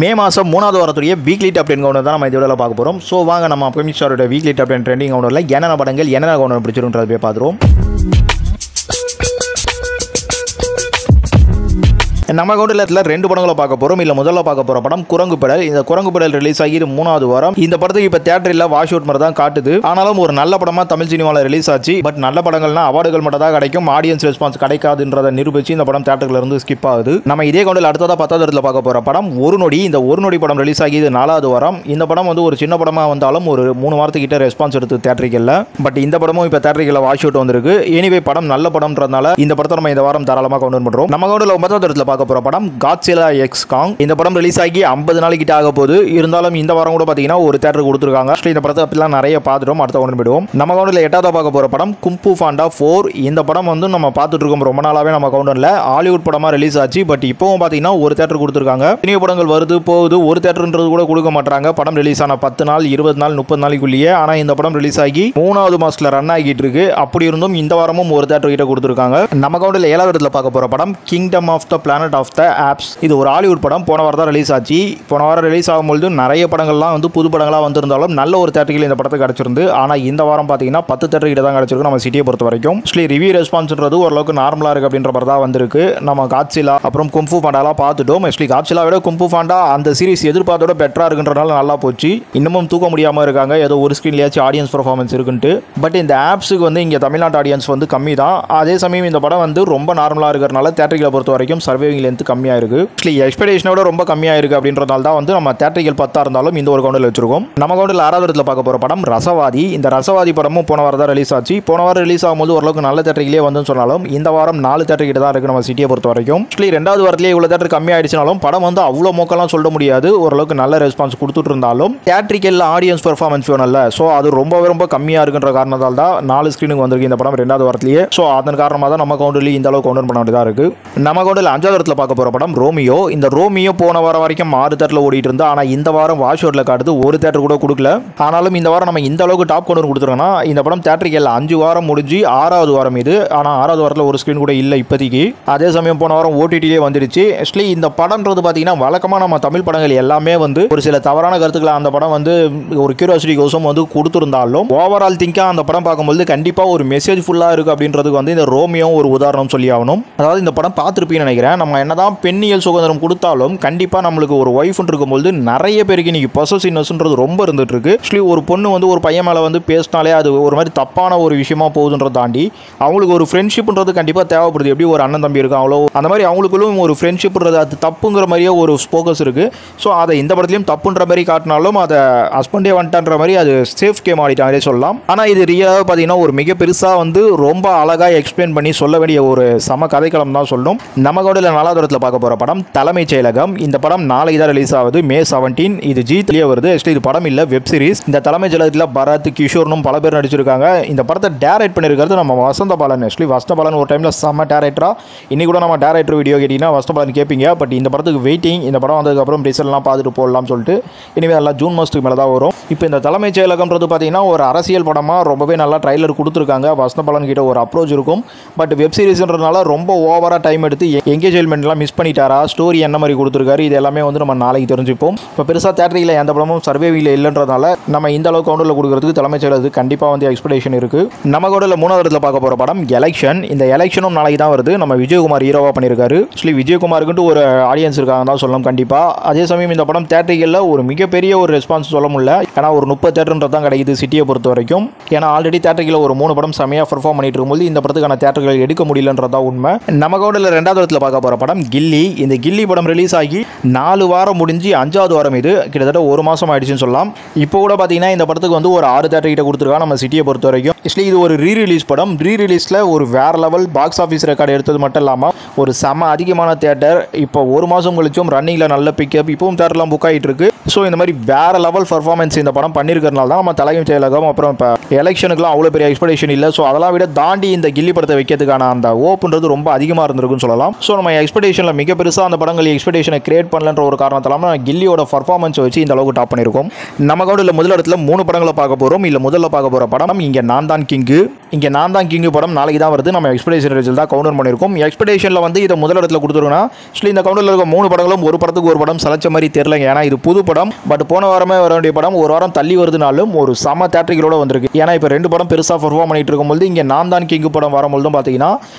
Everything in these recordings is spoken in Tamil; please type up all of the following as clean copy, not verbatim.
மே மாதம் 3வது வாரத்துடைய வீக்லி டாப் 10 கவுண்டர் தான் நம்ம இந்த வீடியோவில் பார்க்க போகிறோம். ஸோ வாங்க நம்ம அப்கமிங் ஸ்டாரோட வீக்லி டாப் 10 ட்ரெண்டிங் கவுண்டரில் என்னென்ன படங்கள் என்னென்ன கவுண்டர் பிடிச்சிருன்றதை போய் பார்த்துருவோம். நம்ம கவுண்டரில் 2 படங்களை பார்க்க போகிறோம். இல்லை முதல்ல பார்க்க போகிற படம் குரங்கு பெடல். இந்த குரங்கு பெடல் ரிலீஸ் ஆகி 3வது வாரம். இந்த படத்துக்கு இப்போ தியேட்டரில் வாஷ் அவுட் மாதிரி தான் காட்டுது. ஆனாலும் ஒரு நல்ல படமாக தமிழ் சினிமாவில் ரிலீஸ் ஆச்சு. பட் நல்ல படங்கள்னா அவார்டுகள் மட்டும் தான் கிடைக்கும், ஆடியன்ஸ் ரெஸ்பான்ஸ் கிடைக்காதுன்றதை நிரூபிச்சு இந்த படம் தியேட்டர்ல இருந்து ஸ்கிப் ஆகுது. நம்ம இதே கவுண்டரில் அடுத்ததாக 10வது இடத்துல பார்க்க போகிற படம் ஒரு நொடி. இந்த ஒரு நொடி படம் ரிலீஸ் ஆகி 4வது வாரம். இந்த படம் ஒரு சின்ன படமாக வந்தாலும் ஒரு 3 வாரத்துக்கிட்ட ரெஸ்பான்ஸ் எடுத்து தியேட்டரிக்கல்ல. பட் இந்த படமும் இப்போ தியேட்டரிக்கல்ல வாஷ் அவுட் வந்திருக்கு. எனிவே படம் நல்ல படம்ன்றதுனால இந்த படத்தை நம்ம இந்த வாரம் தாராளமாக கவுண்டர் பண்ணுறோம். நம்ம கவுண்டரில் 9வது இடத்துல பார்க்க போகிற படம் காட்சிலா எக்ஸ் காங். இந்த படம் ரிலீஸ் ஆகி 50 நாள் கிட்ட ஆக போகுது. இருந்தாலும் இந்த வாரம் கூட பார்த்தீங்கன்னா ஒரு தியேட்டர் கொடுத்துருக்காங்க. இந்த படத்தை அப்படிலாம் நிறைய பார்த்துட்டோம். அடுத்த கவுண்டர் போயிடுவோம். நம்ம கவுண்டரில் 8வது பார்க்க போகிற படம் கும்பு பாண்டா 4. இந்த படம் நம்ம பார்த்துட்டு இருக்கோம் ரொம்ப நாளாவே. நம்ம கவுண்டரில் ஹாலிவுட் படமாக ரிலீஸ் ஆச்சு. பட் இப்போவும் பார்த்தீங்கன்னா ஒரு தியேட்டர் கொடுத்துருக்காங்க. இனிய படங்கள் வருது போகுது, ஒரு தியேட்டர்ன்றது கூட கொடுக்க மாட்டாங்க. படம் ரிலீஸ் ஆன 10 நாள் 20 நாள் 30 நாளைக்குள்ளேயே. ஆனால் இந்த படம் ரிலீஸ் ஆகி 3வது மாசத்துல ரன் ஆகிட்டு இருக்கு. அப்படி இருந்தும் இந்த வாரமும் ஒரு தியேட்டர் கிட்ட கொடுத்துருக்காங்க. நம்ம கவுண்டரில் 7வது இடத்துல பார்க்க போகிற படம் kingdom of the planet of the apes. இது ஒரு ஹாலிவுட் படம். போன வாரம் தான் ரிலீஸ் ஆச்சு. போன வாரம் ரிலீஸ் ஆகும்போது நிறைய படங்கள்லாம் புது படங்களாக வந்திருந்தாலும் நல்ல ஒரு தியேட்டர்கள் இந்த படத்தை கிடைச்சிருந்து. ஆனால் இந்த வாரம் பார்த்தீங்கன்னா 10 தியேட்டர் கிட்ட தான் கிடைச்சிருக்கு நம்ம சிட்டியை பொறுத்த வரைக்கும். ரிவ்யூ ரெஸ்பான்ஸ்ன்றது ஓரளவுக்கு நார்மலாக இருக்குது அப்படின்ற மாதிரி தான் வந்திருக்கு. நம்ம காட்சிலா அப்புறம் கும்பு பாண்டாலாம் பார்த்துட்டோம். காட்சிலா விட கும்பு பாண்டா அந்த சீரிஸ் எதிர்பார்த்தோட பெட்டராக இருக்குன்றனால நல்லா போச்சு. இன்னமும் தூக்க முடியாமல் இருக்காங்க. ஏதோ ஒரு ஸ்க்ரீன்லேயாச்சும் ஆடியன்ஸ் பர்ஃபார்மன்ஸ் இருக்குன்ட்டு. பட் இந்த ஆப்ஸுக்கு இங்கே தமிழ்நாட்டு ஆடியன்ஸ் கம்மி தான். அதே சமயம் இந்த படம் ரொம்ப நார்மலாக இருக்கிறனால தியேட்டர்களை பொறுத்த வரைக்கும் சர்வைவிங் லென்த் கம்மியாக இருக்குது. எக்ஸ்பெக்டேஷனோட ரொம்ப கம்மியாக இருக்குது அப்படின்றதால தான் நம்ம தியேட்டர்கள் 10 இருந்தாலும் இந்த ஒரு கவுண்டரில் வச்சிருக்கோம். நம்ம கவுண்டரில் 6வது இடத்துல பார்க்க போகிற படம் ரசவாதி. இந்த ரசவாதி படமும் போன வாரம் தான் ரிலீஸ் ஆச்சு. போன வாரம் ரிலீஸ் ஆகும்போது ஓரளவுக்கு நல்ல தியேட்டர்களே வந்து சொன்னாலும் இந்த வாரம் 4 தியேட்டர் கிட்ட தான் இருக்குது நம்ம சிட்டியை பொறுத்த வரைக்கும். 2வது வாரத்திலேயே இவ்வளோ தியேட்டர் கம்மியாயிடுச்சுனாலும் படம் அவ்வளோ மோக்கெல்லாம் சொல்ல முடியாது. ஓரளவுக்கு நல்ல ரெஸ்பான்ஸ் கொடுத்துட்டு இருந்தாலும் தியேட்டரிக்கல் ஆடியன்ஸ் பெர்ஃபார்மன்ஸ் வேணும்ல. ஸோ அது ரொம்ப கம்மியாக இருக்குன்ற காரணத்தால் தான் 4 ஸ்க்ரீனுக்கு வந்திருக்கு இந்த படம் 2வது வாரத்திலேயே. ஸோ அதன் காரணமாக தான் நம்ம கவுண்டர்லேயே இந்த அளவுக்கு கவுண்டர் பண்ண வேண்டியதாக இருக்குது. நம்ம கவுண்டரில் 5வது இடத்துல பார்க்க போகிற படம் ரோமியோ. இந்த ரோமியோ போன வாரம் வரைக்கும் 6 தியேட்டரில் ஓடிட்டு இருந்தா. ஆனால் இந்த வாரம் வாஷ் அவுட்ல காட்டுது ஒரு தியேட்டர் கூட கொடுக்கல. ஆனாலும் இந்த வாரம் நம்ம இந்த அளவுக்கு டாப் கவுண்டர் கொடுத்துருக்கோம்னா இந்த படம் தியேட்டருக்கு 5 வாரம் முடிஞ்சு 6வது வாரம் இது. ஆனால் 6வது வாரத்தில் ஒரு ஸ்க்ரீன் கூட இல்லை இப்போதைக்கு. அதே சமயம் போன வாரம் ஓடிடிலே வந்துடுச்சு. இந்த படம்ன்றது பார்த்தீங்கன்னா வழக்கமாக நம்ம தமிழ் படங்கள் எல்லாமே ஒரு சில தவறான கருத்துக்களை அந்த படம் ஒரு கியூரியாசிட்டி கோசம் கொடுத்துருந்தாலும் ஓவரால் திங்காக அந்த படம் பார்க்கும்போது கண்டிப்பாக ஒரு மெசேஜ் ஃபுல்லாக இருக்குது அப்படின்றதுக்கு இந்த ரோமியோ ஒரு உதாரணம் சொல்லி ஆகணும். அதாவது இந்த படம் பார்த்துருப்பீங்கன்னு நினைக்கிறேன். நம்ம என்னதான் பெண்ணியல் சுதந்திரம் கொடுத்தாலும் கண்டிப்பாக நம்மளுக்கு ஒரு ஒய்ஃப் இருக்கும்போது நிறைய பேருக்கு இன்னைக்கு பொசசிவ்னஸ்ன்றது ரொம்ப இருந்துட்டு இருக்கு. ஒரு பொண்ணு ஒரு பையன் மேலே பேசினாலே அது ஒரு மாதிரி தப்பான ஒரு விஷயமா போகுதுன்றதை தாண்டி அவங்களுக்கு ஒரு ஃப்ரெண்ட்ஷிப்ன்றது கண்டிப்பாக தேவைப்படுது. எப்படி ஒரு அண்ணன் தம்பி இருக்கும் அவ்வளோ அந்த மாதிரி அவங்களுக்குள்ளும் ஒரு ஃப்ரெண்ட்ஷிப்ன்றது அது தப்புங்கிற மாதிரியே ஒரு ஃபோக்கஸ் இருக்குது. ஸோ அதை இந்த படத்துலையும் தப்புன்ற மாதிரி காட்டினாலும் அதை ஹஸ்பண்டே வந்துட்டான்ற மாதிரி அது சேஃப் கேம் ஆடிட்டாங்களே சொல்லலாம். ஆனால் இது ரியலாக பார்த்தீங்கன்னா ஒரு மிக பெருசாக ரொம்ப அழகாக எக்ஸ்பிளைன் பண்ணி சொல்ல வேண்டிய ஒரு சம கதைக்களம் தான் சொல்லணும். நம்ம கவுண்டரில் 4வது இடத்துல பார்க்க போகிற படம் தலைமைச் செயலகம். இந்த படம் நாளைக்கு தான் ரிலீஸ் ஆகுது மே 17. இது ஜீத்லேயே வருது. இது படம் இல்லை, வெப் சீரிஸ். இந்த தலைமை செயலகத்தில் பரத் கிஷோர்னும் பல பேர் நடிச்சிருக்காங்க. இந்த படத்தை டைரக்ட் பண்ணியிருக்கிறது நம்ம வசந்த பாலன். வசந்த பாலன் ஒரு டைமில் செம்ம டேரக்டரா. இன்னைக்கு கூட நம்ம டேரக்டர் வீடியோ கேட்டிங்கன்னா வசந்த பாலன் கேட்பீங்க. பட் இந்த படத்துக்கு வெயிட்டிங். இந்த படம் வந்ததுக்கப்புறம் ரிசல்ட்லாம் பார்த்துட்டு போடலாம்னு சொல்லிட்டு இனிமேல் எல்லாம் ஜூன் மாதத்துக்கு மேலே தான் வரும். இப்போ இந்த தலைமைச் செயலகம்ன்றது பார்த்தீங்கன்னா ஒரு அரசியல் படமாக ரொம்பவே நல்லா ட்ரைலர் கொடுத்துருக்காங்க. வசந்த பாலன் கிட்ட ஒரு அப்ரோச் இருக்கும். பட் வெப் சீரிஸ்ன்றதுனால ரொம்ப ஓவராக டைம் எடுத்து என்கேஜ்மெண்ட்லாம் மிஸ் பண்ணிட்டாரா, ஸ்டோரி என்ன மாதிரி கொடுத்துருக்காரு, இது எல்லாமே நம்ம நாளைக்கு தெரிஞ்சுப்போம். இப்போ பெருசாக தேட்டரில் எந்த படமும் சர்வேவியில் இல்லைன்றதுனால நம்ம இந்த அளவுக்கு கவுண்டரில் கொடுக்குறதுக்கு தலைமைச் செயலகத்துக்கு கண்டிப்பாக எக்ஸ்பெக்டேஷன் இருக்குது. நம்ம கவுண்டரில் 3வது இடத்துல பார்க்க போகிற படம் எலெக்ஷன். இந்த எலெக்ஷனும் நாளைக்கு தான் வருது. நம்ம விஜயகுமார் ஹீரோவாக பண்ணியிருக்காரு. விஜயகுமாருக்குன்ட்டு ஒரு ஆடியன்ஸ் இருக்காங்க தான் சொல்லணும் கண்டிப்பாக. அதே சமயம் இந்த படம் தேட்டரிகளில் ஒரு மிகப்பெரிய ஒரு ரெஸ்பான்ஸ் சொல்ல முடியல. ஏன்னா ஒரு 30 தேட்டர்ன்றது தான் கிடைக்குது சிட்டியை பொறுத்த வரைக்கும். ஏன்னா ஆல்ரெடி தேட்டரில் ஒரு 3 படம் செமையாக பர்ஃபார்ம் பண்ணிட்டு இருக்கும்போது இந்த படத்துக்கான தேட்டர்கள் எடுக்க முடியலன்றதா உண்மை. நம்ம கவுண்டரில் 2வது இடத்துல பார்க்க போகிற படம் கில்லி. இந்த கில்லி படம் ரிலீஸ் ஆகி 4 வாரம் முடிஞ்சு 5வது வாரம் இது கிட்டத்தட்ட ஒரு மாதம் ஆயிடுச்சுன்னு சொல்லலாம். இப்போ கூட பார்த்தீங்கன்னா இந்த படத்துக்கு ஒரு 6 தேட்டர் கிட்ட கொடுத்துருக்காங்க நம்ம சிட்டியை பொறுத்த வரைக்கும். இது ஒரு ரீரிலீஸ் படம். ரீரிலீஸில் ஒரு வேற லெவல் பாக்ஸ் ஆஃபீஸ் ரெக்கார்டு எடுத்தது மட்டும் இல்லாமல் ஒரு செம அதிகமான தேட்டர். இப்போ ஒரு மாதம் கழிச்சும் ரன்னிங்கில் நல்ல பிக்கப், இப்பவும் தேட்டர்லாம் புக் ஆகிட்டு இருக்கு. ஸோ இந்த மாதிரி வேற லெவல் பர்ஃபார்மன்ஸ் இந்த படம் பண்ணியிருக்கிறனால தான் நம்ம தலைமை செயலகம் அப்புறம் இப்போ எலெக்ஷனுக்குலாம் அவ்வளோ பெரிய எக்ஸ்பெக்டேஷன் இல்லை. ஸோ அதெல்லாம் விட தாண்டி இந்த கில்லி படத்தை வைக்கிறதுக்கான அந்த ஓப்புன்றது ரொம்ப அதிகமாக இருந்திருக்குன்னு சொல்லலாம். ஸோ நம்ம எக்ஸ்பெக்டேஷனில் மிக பெருசாக அந்த படங்கள் எக்ஸ்பெக்டேஷனை கிரியேட் பண்ணலன்ற ஒரு காரணத்தால் கில்லியோட பர்ஃபார்மன்ஸை வச்சு இந்த அளவுக்கு டாப் பண்ணியிருக்கோம். நம்ம கவுண்டரில் முதல் இடத்துல 3 படங்களை பார்க்க போகிறோம். இல்லை முதல்ல பார்க்க போகிற படம் இங்கே நான் தான் கிங்கு. இங்கே நான் தான் கிங்கு படம் நாளைக்கு தான் வருது. நம்ம எக்ஸ்பெக்டேஷன் ரிசல்ட் தான் கவுண்டர் பண்ணியிருக்கோம். எக்ஸ்பெக்டேஷனில் வந்து இதை முதலிடத்தில் கொடுத்துருக்கோன்னா ஆக்சுவலி இந்த கவுண்டரில் இருக்க 3 படங்களும் ஒரு படத்துக்கு ஒரு படம் சலச்ச மாதிரி தெரியலங்க. ஏன்னா இது புது படம். பட் போன வாரமே வர வேண்டிய படம் ஒரு வாரம் தள்ளி வருதுனாலும் ஒரு சம தேட்டரிகளோட வந்திருக்கு. ஏன்னா இப்போ 2 படம் பெருசாக பர்ஃபார்ம் பண்ணிட்டு இருக்கும்போது இங்கே நான் தான் கிங்கு படம் வரும்போதும் பார்த்தீங்கன்னா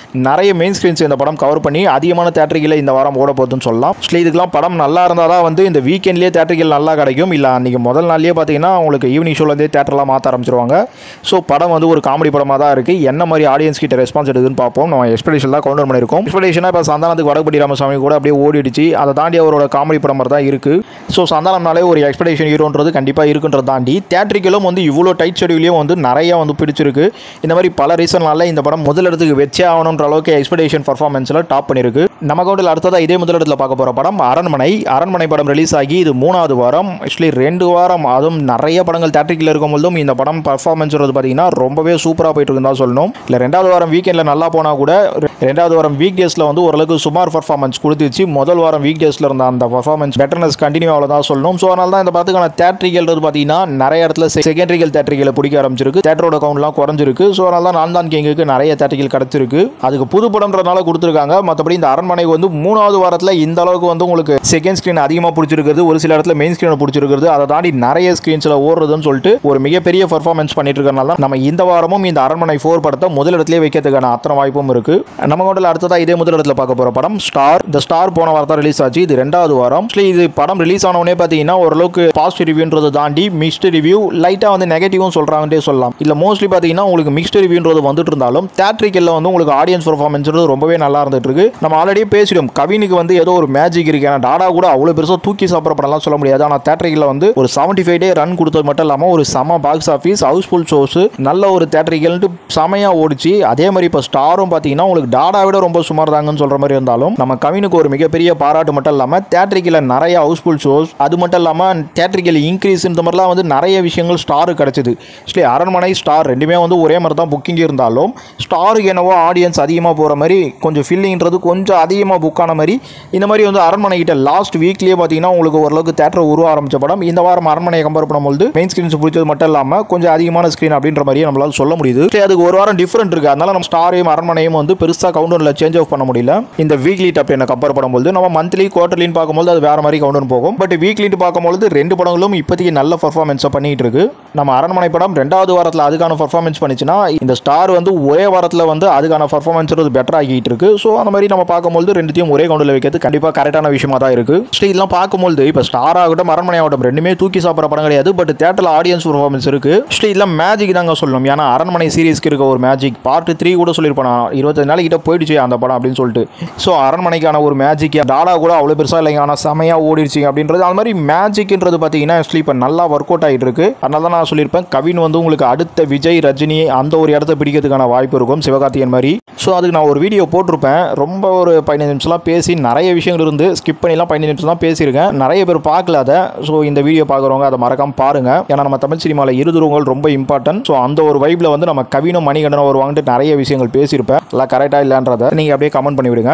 நிறைய மெயின் ஸ்க்ரீன்ஸ் இந்த படம் கவர் பண்ணி அதிகமான தேட்டரிகளை இந்த வாரம் ஓட போகுதுன்னு சொல்லலாம். ஆக்சுவலி இதுக்கெல்லாம் படம் நல்லா இருந்தால் தான் வந்து இந்த வீக்கெண்ட்லேயே தேட்டரிகள் நல்லா கிடைக்கும். இல்லை அன்றைக்கி முதல் நாள்லேயே பார்த்தீங்கன்னா உங்களுக்கு ஈவினிங் ஷோலேருந்தே தேட்டர்லாம் மாற்ற ஆரம்பிச்சிருவாங்க. ஸோ படம் வந்து ஒரு காமெடி படமாக தான் இருக்குது. என்ன மாதிரி ஆடியன்ஸ் கிட்ட ரெஸ்பான்ஸ் எடுக்குதுன்னு பார்ப்போம். நம்ம எக்ஸ்பெக்டேஷன் தான் கவுண்டர் பண்ணியிருக்கோம். எக்ஸ்பெக்டேஷனாக இப்போ சந்தானத்துக்கு வடக்குப்பட்டி ராமசாமி கூட அப்படியே ஓடிடுச்சு. அதை தாண்டி அவரோட காமெடி படம் மாதிரி தான் இருக்குது. ஸோ சந்தானம்னாலே ஒரு எக்ஸ்பெக்டேஷன் ஹீரோன்றது கண்டிப்பாக இருக்குன்றதை தாண்டி தேட்டரிக்கலும் வந்து இவ்வளோ டைட் ஷெடியூலையும் வந்து நிறைய வந்து பிடிச்சிருக்கு. இந்த மாதிரி பல ரீசன்னால இந்த படம் முதலிடத்துக்கு வச்சே ஆகணுன்ற அளவுக்கு எக்ஸ்பெக்டேஷன் பர்ஃபார்மன்ஸில் டாப் பண்ணியிருக்கு. நம்ம கவுண்டில் அடுத்ததாக இதே முதலிடத்தில் பார்க்க போகிற படம் அரண்மனை படம் ரிலீஸ் ஆகி இது 3வது வாரம். ஆக்சுவலி 2 வாரம் அதுவும் நிறைய படங்கள் தேட்டரிக்கில் இருக்கும்போதும் இந்த படம் பர்ஃபார்மன்ஸ் பார்த்தீங்கன்னா ரொம்பவே சூப்பராக போயிட்டு இருக்குன்னு தான் சொல்லணும். இல்லை 2வது வாரம் வீக்கெண்டில் நல்லா போனால் கூட 2வது வாரம் வீக் டேஸில் வந்து ஓரளவுக்கு சுமார் பர்ஃபார்மன்ஸ் கொடுத்துச்சு. முதல் வாரம் வீக் டேஸில் இருந்த அந்த பர்ஃபார்மன்ஸ் பெட்டர்னஸ் கண்டினியூ ஆகல தான் சொல்லணும். ஸோ அதனால தான் இந்த படத்துக்கான தேட்டரிகள் பார்த்தீங்கன்னா நிறைய இடத்துல செகண்டரிகள் தேட்டரிகளை பிடிக்க ஆரம்பிச்சிருக்கு. தேட்டரோட கவுண்ட்லாம் குறைஞ்சிருக்கு. ஸோ அதனால தான் நான் தான் கிங்குக்கு நிறைய தேட்டரிகள் கிடச்சிருக்கு. அதுக்கு புது படம்ன்றதுனால கொடுத்துருக்காங்க. மற்றபடி இந்த அரண்மனை வந்து 3வது வாரத்தில் இந்த அளவுக்கு வந்து உங்களுக்கு செகண்ட் ஸ்க்ரீன் அதிகமாக பிடிச்சிருக்கிறது, ஒரு சில இடத்துல மெயின் ஸ்க்ரீனை பிடிச்சிருக்கிறது, அதை தாண்டி நிறைய ஸ்க்ரீன்ஸில் ஓடுறதுன்னு சொல்லிட்டு ஒரு மிகப்பெரிய பர்ஃபார்மன்ஸ் பண்ணிட்டு இருக்கனால தான் நம்ம இந்த வாரமும் இந்த அரண்மனை 4 படத்தை முதலிடத்திலே வைக்கிறதுக்கான அத்தனை வாய்ப்பும் இருக்கு. நம்ம கொண்டல அடுத்ததா இதே முதலிடத்தில் பார்க்க போற படம் ஸ்டார். இந்த ஸ்டார் போன வாரம் தான் ரிலீஸ் ஆச்சு. இது 2வது வாரம். இது படம் ரிலீஸ் ஆன உடனே பார்த்தீங்கன்னா ஓரளவுக்கு பாசிட்டிவ் ரிவ்யூன்றதை தாண்டி மிக்ஸ்டு ரிவ்யூ, லைட்டாக வந்து நெகட்டிவும் சொல்றாங்கன்னே சொல்லலாம். இல்லை மோஸ்ட்லி பார்த்தீங்கன்னா உங்களுக்கு மிக்ஸ்டு ரிவ்யூன்றது வந்துட்டு இருந்தாலும் தேட்டரிக்கல்ல வந்து உங்களுக்கு ஆடியன்ஸ் பர்ஃபார்மன்ஸ் ரொம்பவே நல்லா இருந்துட்டு இருக்கு. நம்ம ஆல்ரெடி பேசிடும் கவினுக்கு வந்து ஏதோ ஒரு மேஜிக் இருக்கு. ஏன்னா டாடா கூட அவ்வளோ பெருசாக தூக்கி சாப்பிட்ற படம்லாம் சொல்ல முடியாது. ஆனால் தேட்டரிக்கல்ல வந்து ஒரு 75 டே ரன் கொடுத்தது மட்டும் இல்லாமல் ஒரு சம பாக்ஸ் ஆஃபீஸ், ஹவுஸ்ஃபுல் ஷோஸ், நல்ல ஒரு தேட்டரிக்கல்ட்டு செமையா ஓடிச்சு. அதே மாதிரி இப்போ ஸ்டாரும் பார்த்தீங்கன்னா உங்களுக்கு டாடா விட ரொம்ப சுமார் தாங்கன்னு சொல்ற மாதிரி இருந்தாலும் நம்ம கவினுக்கு ஒரு மிகப்பெரிய பாராட்டு மட்டும் இல்லாமல் தேட்டரிக்கல்ல நிறைய ஹவுஸ்ஃபுல் ஷோஸ், அது மட்டும் இல்லாமல் தேட்டரிக்கல் இன்க்ரீஸ் இந்த மாதிரிலாம் வந்து நிறைய விஷயங்கள் ஸ்டாருக்கு கிடைச்சது. ஆக்சுவலி அரண்மனை ஸ்டார் ரெண்டுமே வந்து ஒரே மாதிரி தான் புக்கிங் இருந்தாலும் ஸ்டாருக்கு என்னவோ ஆடியன்ஸ் அதிகமாக போகிற மாதிரி கொஞ்சம் ஃபில்லிங்கிறது கொஞ்சம் அதிகமாக புக் ஆன மாதிரி இந்த மாதிரி வந்து அரண்மனை கிட்ட லாஸ்ட் வீக்லேயே பார்த்தீங்கன்னா உங்களுக்கு ஓரளவுக்கு தேட்டர் உருவ ஆரம்பிச்ச படம். இந்த வாரம் அரண்மனையை கம்பேர் பண்ணும்போது மெயின் ஸ்க்ரீன்ஸ் பிடிச்சது மட்டும் இல்லாமல் கொஞ்சம் அதிகமான ஸ்க்ரீன் அப்படின்ற மாதிரியே நம்மளால சொல்ல முடியுது. அதுக்கு ஒரு வாரம் டிஃபரெண்ட் இருக்கு. அதனால நம்ம ஸ்டாரையும் அரண்மனையும் வந்து பெருசாக கவுண்டர்ல சேஞ்ச் ஆஃப் பண்ண முடியல. இந்த வீக்லி டாப் என்ன கம்பேர் பண்ணும்போது நம்ம மந்த்லி குவார்டர்லின்னு பார்க்கும்போது அது வேற மாதிரி கவுண்டர் போகும். பட் வீக்லின்னு பார்க்கும்போது 2 படங்களும் இப்போதைக்கு நல்ல பர்ஃபார்மன்ஸை பண்ணிட்டு இருக்கு. நம்ம அரண்மனை படம் 2வது வாரத்தில் அதுக்கான பர்ஃபார்மன்ஸ் பண்ணிச்சுன்னா இந்த ஸ்டார் வந்து ஒரே வாரத்தில் வந்து அதுக்கான பர்ஃபார்மன்ஸ் பெட்டர் ஆகிட்டு இருக்கு. ஸோ அந்த மாதிரி நம்ம பார்க்கும்போது 2த்தையும் ஒரே கவுண்டர்ல வைக்கிறது கண்டிப்பாக கரெக்டான விஷயமா தான் இருக்கு. இதெல்லாம் பார்க்கும்போது இப்போ ஸ்டார் ஆகட்டும் அரண்மனை ஆகட்டும் ரெண்டுமே தூக்கி சாப்பிட்ற படம் கிடையாது. பட் தேட்டரில் ஆடியன்ஸ் பர்ஃபார்மன்ஸ் இருக்கு. இதெல்லாம் மேஜிக் தாங்க சொல்லணும். ஏன்னா அரண்மனை சீரிஸ்க்கு இருக்க ஒரு மேஜிக் பார்ட் 3 கூட சொல்லியிருப்பான். 25 நாள் கிட்ட போயிடுச்சு அந்த படம் அப்படின்னு சொல்லிட்டு. ஸோ அரண்மனைக்கான ஒரு மேஜிக் டாடா கூட அவ்வளோ பெருசாக இல்லைங்க, ஆனால் செமையா ஓடிடுச்சு அப்படின்றது அந்த மாதிரி மேஜிக்ன்றது பார்த்தீங்கன்னா இப்போ நல்லா ஒர்க் அவுட் ஆகிட்டு இருக்கு. அதனால தான் நான் சொல்லியிருப்பேன் கவின் வந்து உங்களுக்கு அடுத்த விஜய் ரஜினி அந்த ஒரு இடத்த பிடிக்கிறதுக்கான வாய்ப்பு இருக்கும் சிவகார்த்திகேயன் மாதிரி. ஸோ அதுக்கு நான் ஒரு வீடியோ போட்டிருப்பேன். ரொம்ப ஒரு 15 நிமிஷம்லாம் பேசி நிறைய விஷயங்கள் இருந்து ஸ்கிப் பண்ணிலாம் 15 நிமிஷம் தான் பேசியிருக்கேன். நிறைய பேர் பார்க்கல அதை. ஸோ இந்த வீடியோ பார்க்குறவங்க அதை மறக்காம பாருங்க. ஏன்னா நம்ம தமிழ் சினிமாவில் இருதுருவங்கள் ரொம்ப இம்பார்ட்டன்ட். ஸோ அந்த ஒரு வைப்ல வந்து நம்ம கவினும் மணிகண்டனும் வருவாங்கட்டு நிறைய விஷயங்கள் பேசியிருப்பேன். எல்லாம் கரெக்டாக இல்லைன்றதை நீங்கள் அப்படியே கமெண்ட் பண்ணி விடுங்க.